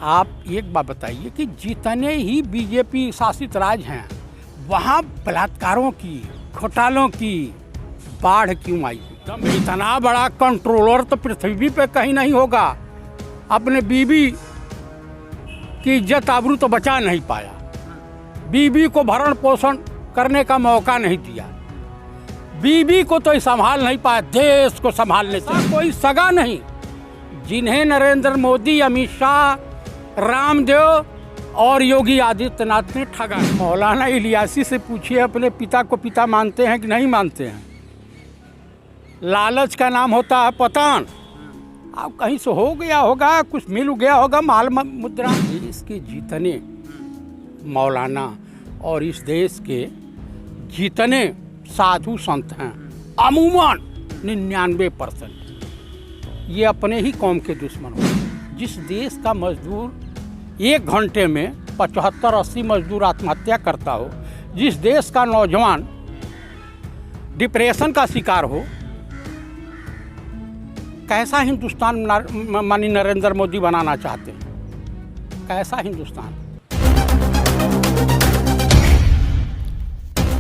आप एक बात बताइए कि जितने ही बीजेपी शासित राज्य हैं वहाँ बलात्कारों की, घोटालों की बाढ़ क्यों आई? इतना बड़ा कंट्रोलर तो पृथ्वी पे कहीं नहीं होगा। अपने बीबी की इज्जत आबरू तो बचा नहीं पाया, बीबी को भरण पोषण करने का मौका नहीं दिया, बीबी को तो संभाल नहीं पाया, देश को संभालने से कोई सगा नहीं। जिन्हें नरेंद्र मोदी, अमित शाह, रामदेव और योगी आदित्यनाथ ने ठगा। मौलाना इलियासी से पूछिए अपने पिता को पिता मानते हैं कि नहीं मानते हैं। लालच का नाम होता है पतन। अब कहीं से हो गया होगा, कुछ मिल गया होगा माल मुद्रा। इसके जितने मौलाना और इस देश के जितने साधु संत हैं अमूमन 99% ये अपने ही कौम के दुश्मन हो। जिस देश का मजदूर 1 घंटे में 75-80 मजदूर आत्महत्या करता हो, जिस देश का नौजवान डिप्रेशन का शिकार हो, कैसा हिंदुस्तान मानी नरेंद्र मोदी बनाना चाहते हैं? कैसा हिंदुस्तान?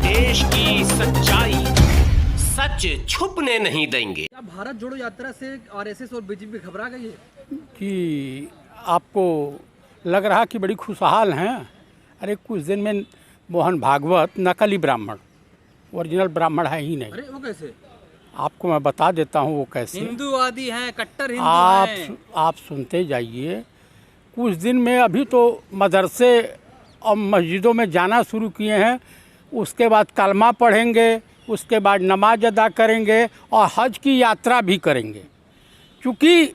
देश की सच्चाई सच छुपने नहीं देंगे। क्या भारत जोड़ो यात्रा से आरएसएस और बीजेपी घबरा गई है कि आपको लग रहा कि बड़ी खुशहाल हैं? अरे कुछ दिन में मोहन भागवत नकली ब्राह्मण, ओरिजिनल ब्राह्मण है ही नहीं। अरे वो कैसे? आपको मैं बता देता हूँ वो कैसे। हिंदूवादी हैं, कट्टर हिंदू हैं। आप सुनते जाइए। कुछ दिन में अभी तो मदरसे और मस्जिदों में जाना शुरू किए हैं, उसके बाद कलमा पढ़ेंगे, उसके बाद नमाज अदा करेंगे और हज की यात्रा भी करेंगे। क्योंकि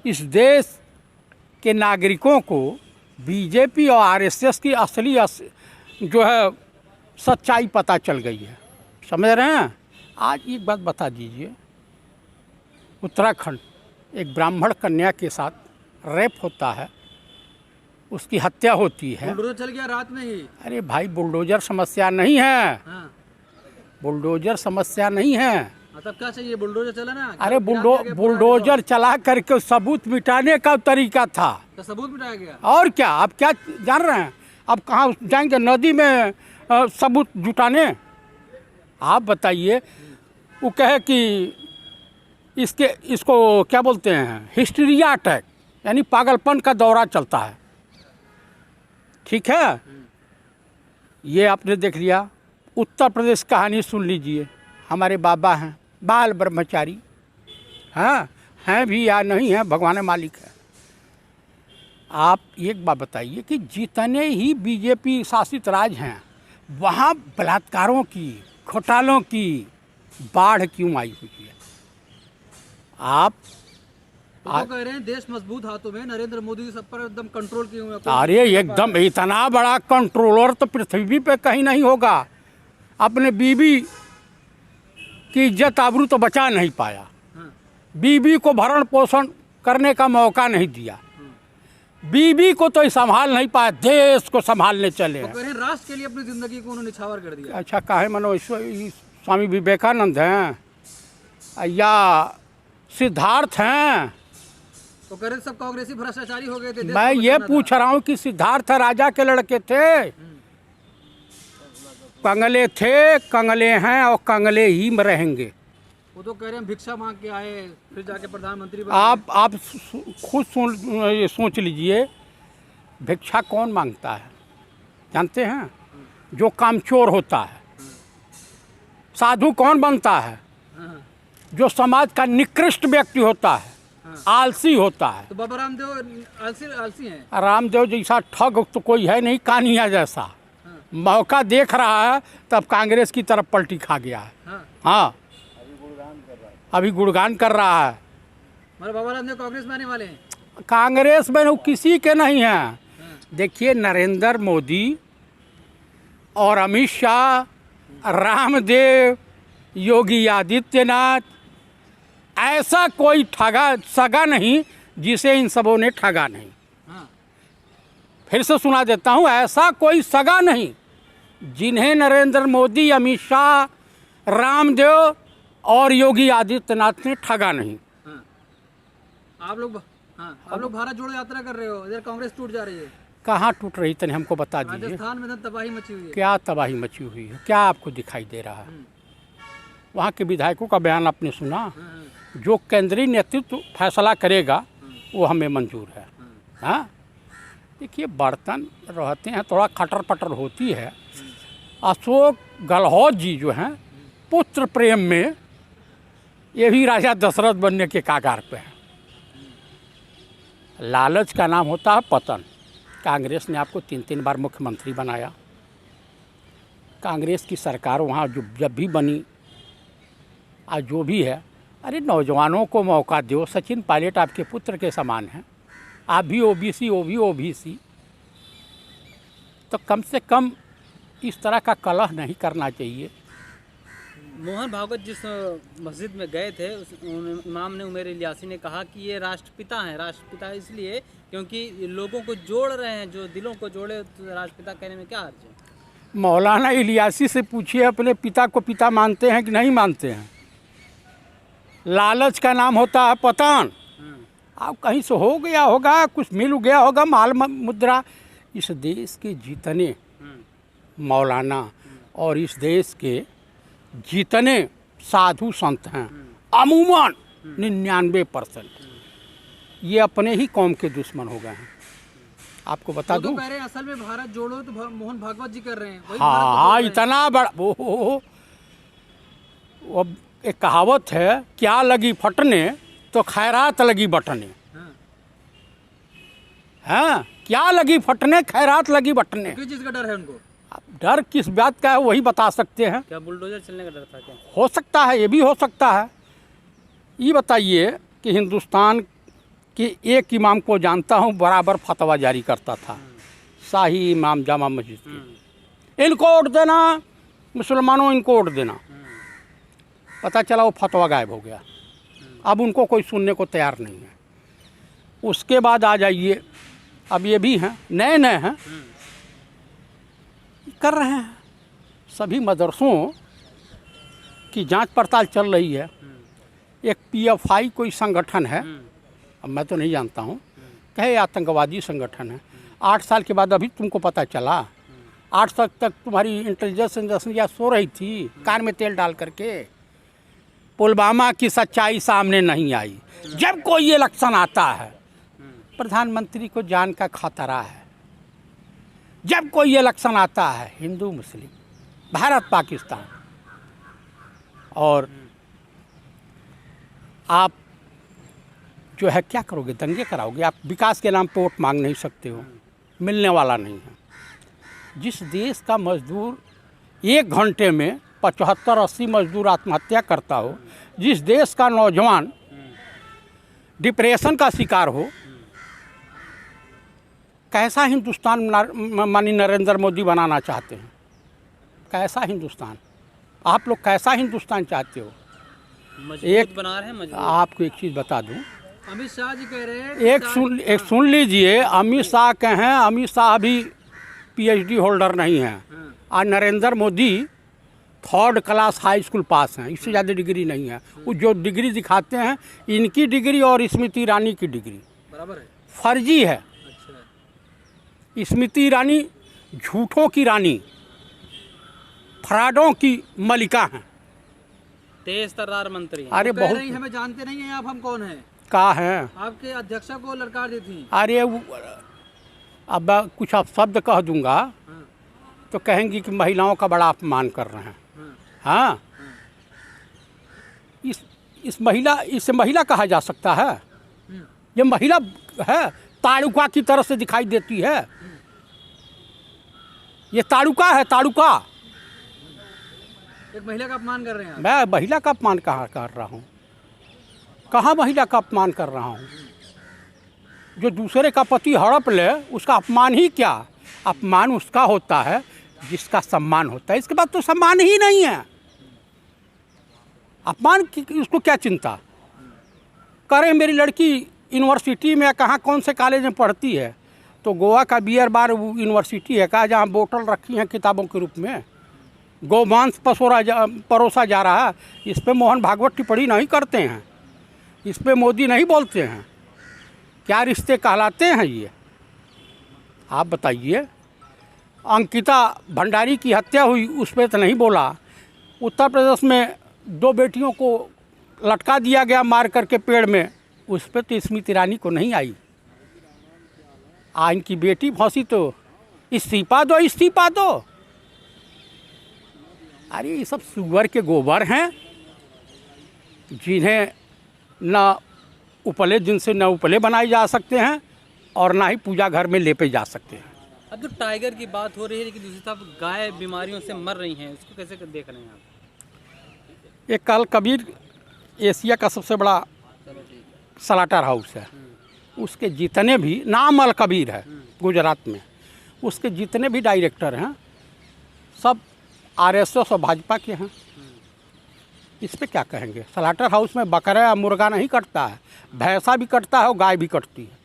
इस देश के नागरिकों को बीजेपी और आरएसएस की असली जो है सच्चाई पता चल गई है। समझ रहे हैं? आज एक बात बता दीजिए, उत्तराखंड एक ब्राह्मण कन्या के साथ रेप होता है, उसकी हत्या होती है। बुलडोजर चल गया रात में ही। अरे भाई बुलडोजर समस्या नहीं है। हाँ। बुलडोजर समस्या नहीं है। तब क्या चाहिए? बुलडोजर चला ना। अरे बुलडोजर चला करके सबूत मिटाने का तरीका था। तो सबूत मिटाया गया। और क्या? आप क्या जान रहे हैं? अब कहाँ जाएंगे नदी में सबूत जुटाने? आप बताइए। वो कहे कि इसको क्या बोलते हैं, हिस्टीरिया अटैक, यानी पागलपन का दौरा चलता है। ठीक है, ये आपने देख लिया। उत्तर प्रदेश कहानी सुन लीजिए। हमारे बाबा हैं बाल ब्रह्मचारी, हाँ हैं भी या नहीं हैं भगवान मालिक है। आप एक बात बताइए कि जितने ही बीजेपी शासित राज्य हैं वहाँ बलात्कारों की, घोटालों की बाढ़ क्यों आई हुई है? आप तो कह रहे हैं देश मजबूत हाथों में, नरेंद्र मोदी सब पर एकदम कंट्रोल किए हुए। अरे एकदम इतना बड़ा कंट्रोलर तो पृथ्वी पे कहीं नहीं होगा। अपने बीबी की इज्जत आबरू तो बचा नहीं पाया, बीबी को भरण पोषण करने का मौका नहीं दिया, बीबी को तो संभाल नहीं पाया, देश को संभालने चले हैं। तो कह रहे हैं राष्ट्र के लिए अपनी जिंदगी को उन्होंने न्यौछावर कर दिया। अच्छा, काहे मनो स्वामी विवेकानंद हैं या सिद्धार्थ हैं? तो कह रहे सब कांग्रेसी भ्रष्टाचारी हो गए थे। मैं ये पूछ रहा हूँ कि सिद्धार्थ राजा के लड़के थे, कंगले थे, कंगले हैं और कंगले ही में रहेंगे। वो तो कह रहे हैं भिक्षा मांग के आए, फिर जाके प्रधानमंत्री बने। आप खुद सोच लीजिए, भिक्षा कौन मांगता है जानते हैं? जो कामचोर होता है। साधु कौन बनता है? जो समाज का निकृष्ट व्यक्ति होता है, आलसी होता है। तो बाबा रामदेव आलसी हैं। रामदेव जैसा ठग तो कोई है नहीं, कानिया जैसा। मौका देख रहा है तब कांग्रेस की तरफ पलटी खा गया है। हाँ, अभी गुणगान कर रहा है। हमारे बाबा रामदेव कांग्रेस में आने वाले हैं। कांग्रेस में वो किसी के नहीं हैं। देखिए, नरेंद्र मोदी और अमित शाह, रामदेव, योगी आदित्यनाथ, ऐसा कोई ठगा सगा नहीं जिसे इन सबों ने ठगा नहीं। फिर से सुना देता हूँ, ऐसा कोई सगा नहीं जिन्हें नरेंद्र मोदी, अमित शाह, रामदेव और योगी आदित्यनाथ ने ठगा नहीं। आप लोग हाँ, आप लोग भारत जोड़ो यात्रा कर रहे हो, इधर कांग्रेस टूट जा रही है। कहाँ टूट रही तने हमको बता दीजिए। राजस्थान में तो तबाही मची हुई है। क्या तबाही मची हुई है, क्या आपको दिखाई दे रहा है? वहाँ के विधायकों का बयान आपने सुना? जो केंद्रीय नेतृत्व फैसला करेगा वो हमें मंजूर है। हाँ, देखिए बर्तन रहते हैं, थोड़ा खटर पटर होती है। अशोक गहलोत जी जो हैं पुत्र प्रेम में ये भी राजा दशरथ बनने के कागार पे हैं। लालच का नाम होता है पतन। कांग्रेस ने आपको 3-3 बार मुख्यमंत्री बनाया। कांग्रेस की सरकार वहाँ जब भी बनी, आज जो भी है, अरे नौजवानों को मौका दो। सचिन पायलट आपके पुत्र के समान हैं, आप भी ओबीसी, वो भी ओबीसी। तो कम से कम इस तरह का कलह नहीं करना चाहिए। मोहन भागवत जिस मस्जिद में गए थे उस इमाम ने, उमर इलियासी ने कहा कि ये राष्ट्रपिता हैं। राष्ट्रपिता इसलिए क्योंकि लोगों को जोड़ रहे हैं, जो दिलों को जोड़े, तो राष्ट्रपिता कहने में क्या अर्थ है? मौलाना इलियासी से पूछिए अपने पिता को पिता मानते हैं कि नहीं मानते हैं। लालच का नाम होता है पतन। आप कहीं से हो गया होगा, कुछ मिल गया होगा, माल मुद्रा। इस देश के जितने मौलाना और इस देश के जितने साधु संत हैं, अमूमन 99% ये अपने ही कौम के दुश्मन हो गए हैं। आपको बता दूं, कह रहे हैं असल में भारत जोड़ो तो मोहन भागवत जी कर रहे हैं। वही हाँ, इतना बड़ा वो एक कहावत है, क्या लगी फटने तो खैरात लगी बटने। हाँ, क्या लगी फटने, खैरात लगी बटने। किस चीज़ का डर है उनको? डर किस बात का है वही बता सकते हैं। क्या बुलडोजर चलने का डर था क्या? हो सकता है, ये भी हो सकता है। ये बताइए कि हिंदुस्तान के एक इमाम को जानता हूँ, बराबर फतवा जारी करता था, शाही इमाम जामा मस्जिद के। इनको वोट देना, मुसलमानों इनको वोट देना। पता चला वो फतवा गायब हो गया। अब उनको कोई सुनने को तैयार नहीं है। उसके बाद आ जाइए, अब ये भी हैं, नए नए हैं, कर रहे हैं। सभी मदरसों की जांच पड़ताल चल रही है। एक PFI कोई संगठन है, अब मैं तो नहीं जानता हूँ, कहे आतंकवादी संगठन है। 8 साल के बाद अभी तुमको पता चला? 8 साल तक तुम्हारी इंटेलिजेंस एजेंसियाँ सो रही थी कार में तेल डाल करके। पुलवामा की सच्चाई सामने नहीं आई। जब कोई इलेक्शन आता है, प्रधानमंत्री को जान का खतरा है। जब कोई इलेक्शन आता है, हिंदू मुस्लिम, भारत पाकिस्तान, और आप जो है क्या करोगे? दंगे कराओगे। आप विकास के नाम पे वोट मांग नहीं सकते हो, मिलने वाला नहीं है। जिस देश का मजदूर 1 घंटे में 75-80 मजदूर आत्महत्या करता हो, जिस देश का नौजवान डिप्रेशन का शिकार हो, कैसा हिंदुस्तान माननीय नरेंद्र मोदी बनाना चाहते हैं? कैसा हिंदुस्तान? आप लोग कैसा हिंदुस्तान चाहते हो? मजबूत बना रहे हैं मजबूत। आपको एक चीज़ बता दूं, अमित शाह जी कह रहे हैं, एक सुन लीजिए, अमित शाह कहें, अमित शाह भी PhD होल्डर नहीं हैं। और Narendra Modi 3rd class high school pass हैं, इससे ज़्यादा डिग्री नहीं है। वो जो डिग्री दिखाते हैं, इनकी डिग्री और स्मृति ईरानी की डिग्री बराबर है, फर्जी है। अच्छा, स्मृति ईरानी झूठों की रानी, फ्रॉडों की मलिका हैं। तेज तर्रार मंत्री हैं। अरे कह रही बहुत हमें जानते नहीं हैं आप, हम कौन हैं? का हैं। आपके अध्यक्षा को ललकार दी थी। अरे अब कुछ आप शब्द कह दूंगा हाँ, तो कहेंगी कि महिलाओं का बड़ा अपमान कर रहे हैं। हाँ, इसे महिला कहा जा सकता है? ये महिला है, ताड़ुका की तरह से दिखाई देती है। ये ताड़ुका है, ताड़ुका। एक महिला का अपमान कर रहे हैं आप। मैं महिला का अपमान कहाँ कर रहा हूँ? कहाँ महिला का अपमान कर रहा हूँ? जो दूसरे का पति हड़प ले, उसका अपमान ही क्या? अपमान उसका होता है जिसका सम्मान होता है। इसके बाद तो सम्मान ही नहीं है। अपमान की उसको क्या चिंता करे? मेरी लड़की यूनिवर्सिटी में कहाँ कौन से कॉलेज में पढ़ती है, तो गोवा का बियर बार यूनिवर्सिटी है कहा, जहाँ बोतल रखी हैं किताबों के रूप में, गोमांस परोसा जा रहा है। इस पे मोहन भागवत टिप्पणी नहीं करते हैं, इस पे मोदी नहीं बोलते हैं। क्या रिश्ते कहलाते हैं ये? आप बताइए। अंकिता भंडारी की हत्या हुई, उस पर तो नहीं बोला। उत्तर प्रदेश में 2 बेटियों को लटका दिया गया मार करके पेड़ में, उस पर तो स्मृति ईरानी को नहीं आई। इनकी बेटी फंसी तो इस्तीफा दो, इस्तीफा दो। अरे ये सब सुअर के गोबर हैं, जिन्हें न उपले, जिनसे न उपले बनाए जा सकते हैं और ना ही पूजा घर में लेपे जा सकते हैं। अब तो टाइगर की बात हो रही है, लेकिन दूसरी तरफ गाय बीमारियों से मर रही हैं, उसको कैसे देख रहे हैं आप? एक कल कबीर एशिया का सबसे बड़ा स्लाटर हाउस है, उसके जितने भी, नाम अल कबीर है गुजरात में, उसके जितने भी डायरेक्टर हैं सब आरएसएस और भाजपा के हैं। इस पे क्या कहेंगे? स्लाटर हाउस में बकरा या मुर्गा नहीं कटता है, भैंसा भी कटता है और गाय भी कटती है।